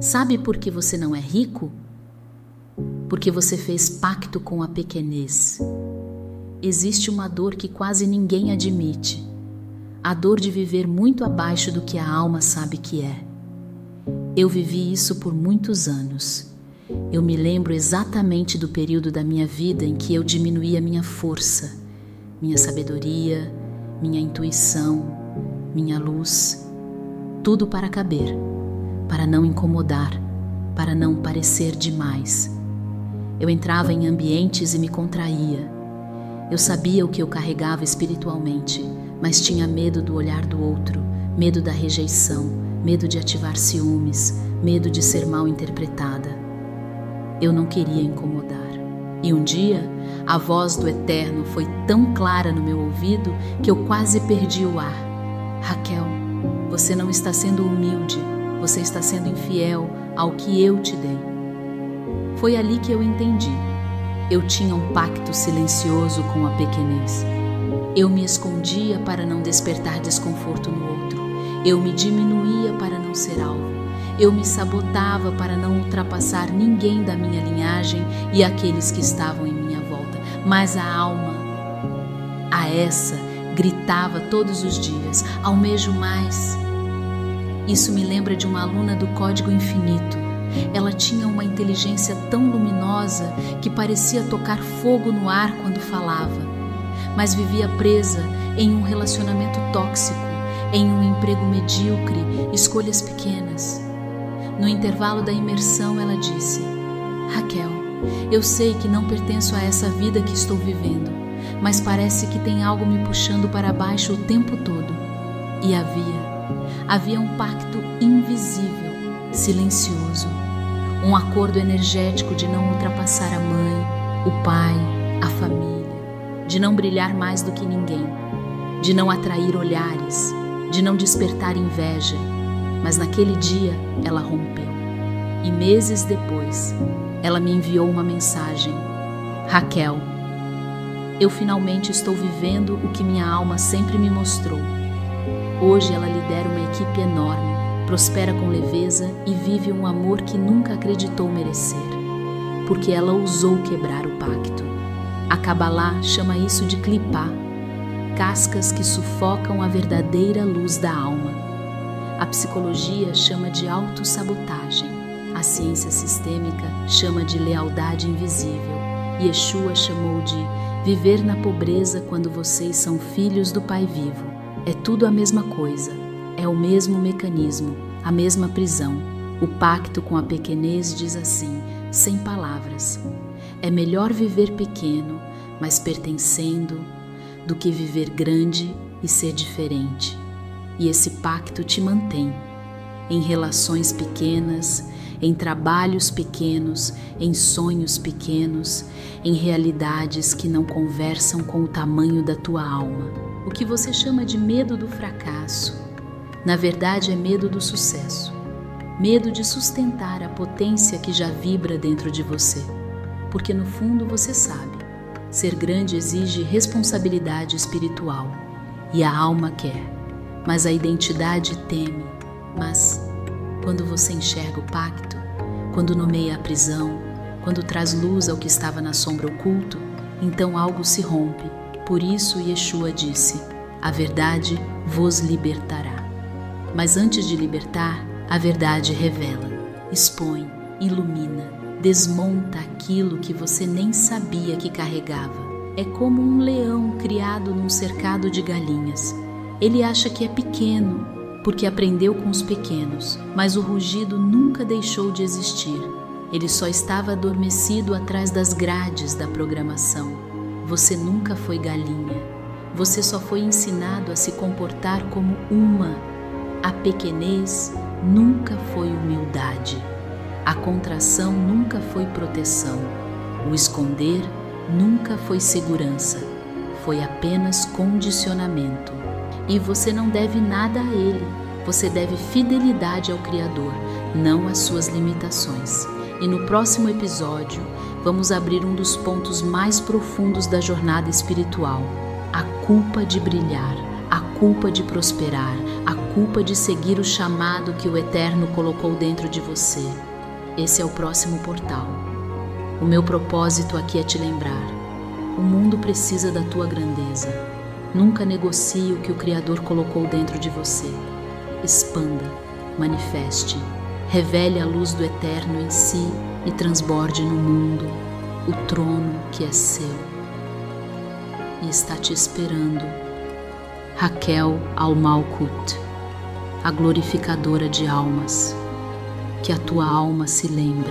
Sabe por que você não é rico? Porque você fez pacto com a pequenez. Existe uma dor que quase ninguém admite, a dor de viver muito abaixo do que a alma sabe que é. Eu vivi isso por muitos anos. Eu me lembro exatamente do período da minha vida em que eu diminuía minha força, minha sabedoria, minha intuição, minha luz, tudo para caber, para não incomodar, para não parecer demais. Eu entrava em ambientes e me contraía. Eu sabia o que eu carregava espiritualmente, mas tinha medo do olhar do outro, medo da rejeição, medo de ativar ciúmes, medo de ser mal interpretada. Eu não queria incomodar. E um dia, a voz do Eterno foi tão clara no meu ouvido que eu quase perdi o ar. Raquel, você não está sendo humilde, você está sendo infiel ao que eu te dei. Foi ali que eu entendi. Eu tinha um pacto silencioso com a pequenez. Eu me escondia para não despertar desconforto no outro. Eu me diminuía para não ser alvo. Eu me sabotava para não ultrapassar ninguém da minha linhagem e aqueles que estavam em minha volta. Mas a alma, a essa, gritava todos os dias: almejo mais. Isso me lembra de uma aluna do Código Infinito. Ela tinha uma inteligência tão luminosa que parecia tocar fogo no ar quando falava, mas vivia presa em um relacionamento tóxico, em um emprego medíocre, escolhas pequenas. No intervalo da imersão, ela disse: Raquel, eu sei que não pertenço a essa vida que estou vivendo, mas parece que tem algo me puxando para baixo o tempo todo. E havia um pacto invisível, silencioso, um acordo energético de não ultrapassar a mãe, o pai, a família, de não brilhar mais do que ninguém, de não atrair olhares, de não despertar inveja. Mas naquele dia ela rompeu. E meses depois, ela me enviou uma mensagem: Raquel, eu finalmente estou vivendo o que minha alma sempre me mostrou. Hoje ela lidera uma equipe enorme, prospera com leveza e vive um amor que nunca acreditou merecer, porque ela ousou quebrar o pacto. A Kabbalah chama isso de clipá, cascas que sufocam a verdadeira luz da alma. A psicologia chama de autossabotagem, a ciência sistêmica chama de lealdade invisível, e Yeshua chamou de viver na pobreza quando vocês são filhos do Pai vivo. É tudo a mesma coisa, é o mesmo mecanismo, a mesma prisão. O pacto com a pequenez diz assim, sem palavras: é melhor viver pequeno, mas pertencendo, do que viver grande e ser diferente. E esse pacto te mantém em relações pequenas, em trabalhos pequenos, em sonhos pequenos, em realidades que não conversam com o tamanho da tua alma. O que você chama de medo do fracasso, na verdade é medo do sucesso. Medo de sustentar a potência que já vibra dentro de você. Porque no fundo você sabe, ser grande exige responsabilidade espiritual. E a alma quer, mas a identidade teme. Mas quando você enxerga o pacto, quando nomeia a prisão, quando traz luz ao que estava na sombra oculto, então algo se rompe. Por isso Yeshua disse: a verdade vos libertará. Mas antes de libertar, a verdade revela, expõe, ilumina, desmonta aquilo que você nem sabia que carregava. É como um leão criado num cercado de galinhas. Ele acha que é pequeno, porque aprendeu com os pequenos, mas o rugido nunca deixou de existir. Ele só estava adormecido atrás das grades da programação. Você nunca foi galinha. Você só foi ensinado a se comportar como uma. A pequenez nunca foi humildade. A contração nunca foi proteção. O esconder nunca foi segurança. Foi apenas condicionamento. E você não deve nada a ele. Você deve fidelidade ao Criador, não às suas limitações. E no próximo episódio, vamos abrir um dos pontos mais profundos da jornada espiritual: a culpa de brilhar, a culpa de prosperar, a culpa de seguir o chamado que o Eterno colocou dentro de você. Esse é o próximo portal. O meu propósito aqui é te lembrar: o mundo precisa da tua grandeza. Nunca negocie o que o Criador colocou dentro de você. Expanda, manifeste, revele a luz do Eterno em si e transborde no mundo o trono que é seu. E está te esperando Raquel Al-Malkut, a glorificadora de almas. Que a tua alma se lembre.